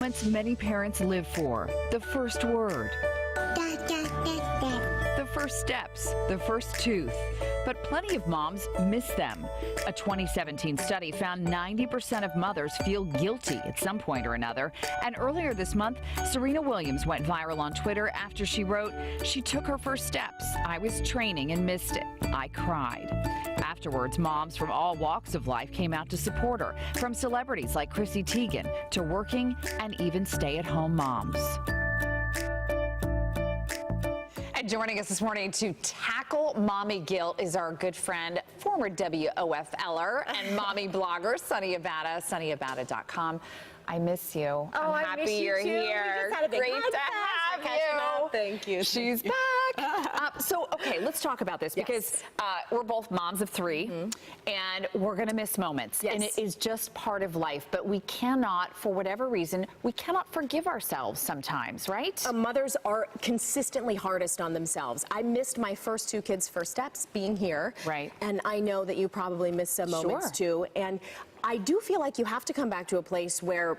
moments many parents live for. The first word. The first steps. The first tooth. But plenty of moms miss them. A 2017 study found 90% of mothers feel guilty at some point or another. And earlier this month, Serena Williams went viral on Twitter after she wrote, "She took her first steps. I was training and missed it. I cried." Afterwards, moms from all walks of life came out to support her, from celebrities like Chrissy Teigen to working and even stay-at-home moms. And joining us this morning to tackle mommy guilt is our good friend, former WOFLer and mommy blogger, Sunny Abada, sunnyabada.com. I miss you. Oh, I'm happy miss you you're too. here. Great to have you. Thank you. She's back. So, okay, let's talk about this because we're both moms of three, and we're going to miss moments. Yes. And it is just part of life. But we cannot, for whatever reason, we cannot forgive ourselves sometimes, right? Mothers are consistently hardest on themselves. I missed my first two kids' first steps being here. Right. And I know that you probably missed some moments too. And I do feel like you have to come back to a place where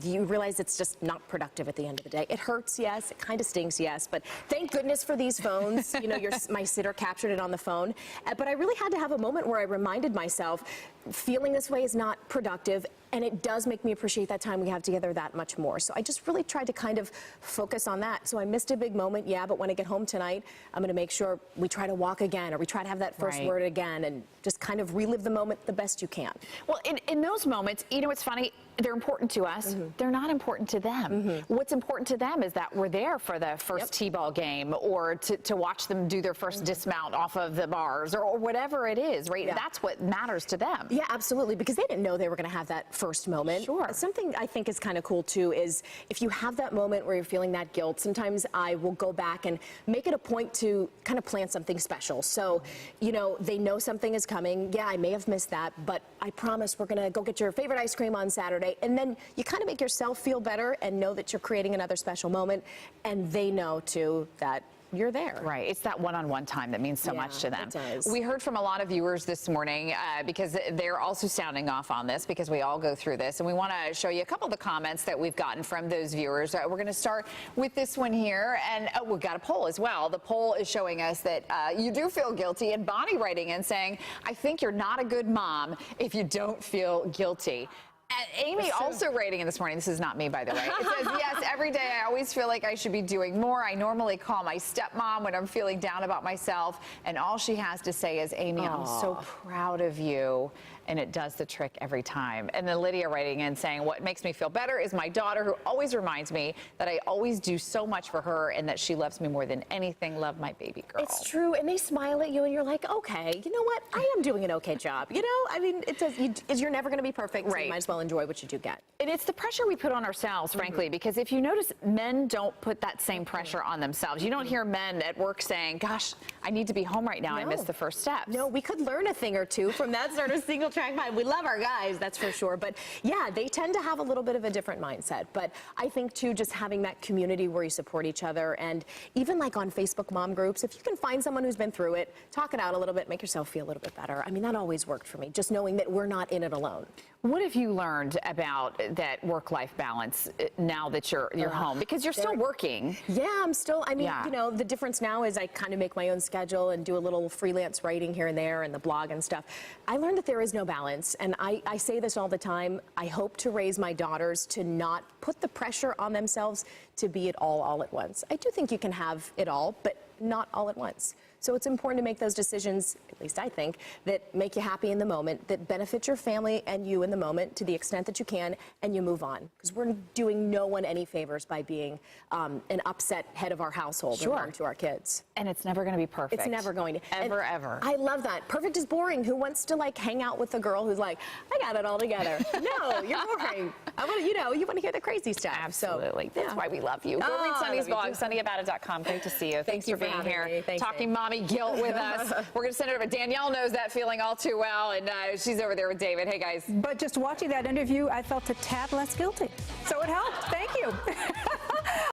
you realize it's just not productive at the end of the day. It hurts, yes. It kind of stings, yes. But thank goodness for these phones. You know, my sitter captured it on the phone. But I really had to have a moment where I reminded myself, feeling this way is not productive, and it does make me appreciate that time we have together that much more. So I just really tried to kind of focus on that. So I missed a big moment, yeah, but when I get home tonight, I'm going to make sure we try to walk again, or we try to have that first word again, and just kind of relive the moment the best you can. Well, in those moments, you know, it's funny, they're important to us. They're not important to them. What's important to them is that we're there for the first T-ball game, or to watch them do their first dismount off of the bars, or whatever it is, right? Yeah. That's what matters to them. Yeah, absolutely, because they didn't know they were going to have that first moment. Sure. Something I think is kind of cool, too, is if you have that moment where you're feeling that guilt, sometimes I will go back and make it a point to kind of plan something special. So, you know, they know something is coming. Yeah, I may have missed that, but I promise we're going to go get your favorite ice cream on Saturday. And then you kind of make yourself feel better and know that you're creating another special moment. And they know, too, that you're there. Right. It's that one-on-one time that means so much to them. It does. We heard from a lot of viewers this morning because they're also sounding off on this, because we all go through this. And we want to show you a couple of the comments that we've gotten from those viewers. We're going to start with this one here. And we've got a poll as well. The poll is showing us that you do feel guilty. And Bonnie writing in saying, "I think you're not a good mom if you don't feel guilty." And Amy also writing in this morning, this is not me, by the way. It says, "Yes, every day I always feel like I should be doing more. I normally call my stepmom when I'm feeling down about myself." And all she has to say is, "Amy, I'm so proud of you." And it does the trick every time. And then Lydia writing in saying, "What makes me feel better is my daughter, who always reminds me that I always do so much for her and that she loves me more than anything. Love, my baby girl." It's true, and they smile at you, and you're like, okay, you know what? I am doing an okay job. You know, I mean, it does. You're never going to be perfect, so you might as well enjoy what you do get. And it's the pressure we put on ourselves, frankly, because if you notice, men don't put that same pressure on themselves. You don't hear men at work saying, "Gosh, I need to be home right now. I missed the first steps." No, we could learn a thing or two from that sort of single track mind. We love our guys, that's for sure. But yeah, they tend to have a little bit of a different mindset. But I think, too, just having that community where you support each other, and even like on Facebook mom groups, if you can find someone who's been through it, talk it out a little bit, make yourself feel a little bit better. I mean, that always worked for me, just knowing that we're not in it alone. What have you learned about that work-life balance now that you're home? Because you're still working. Yeah, I'm still, I mean, you know, the difference now is I kind of make my own schedule and do a little freelance writing here and there and the blog and stuff. I learned that there is no balance, and I say this all the time. I hope to raise my daughters to not put the pressure on themselves to be it all at once. I do think you can have it all, but not all at once. So it's important to make those decisions, at least I think, that make you happy in the moment, that benefit your family and you in the moment to the extent that you can, and you move on. Because we're doing no one any favors by being an upset head of our household to our kids. And it's never going to be perfect. It's never going to. Ever. I love that. Perfect is boring. Who wants to like hang out with a girl who's like, "I got it all together"? No, you're boring. I want to, you know, you want to hear the crazy stuff. Absolutely. So, that's why we love you. Go read Sunny's blog, sunnyabada.com. Great to see you. Thanks for being here. Talking mommy guilt with us. We're going to send it over. Danielle knows that feeling all too well, and she's over there with David. Hey, guys. But just watching that interview, I felt a tad less guilty. So it helped. Thank you.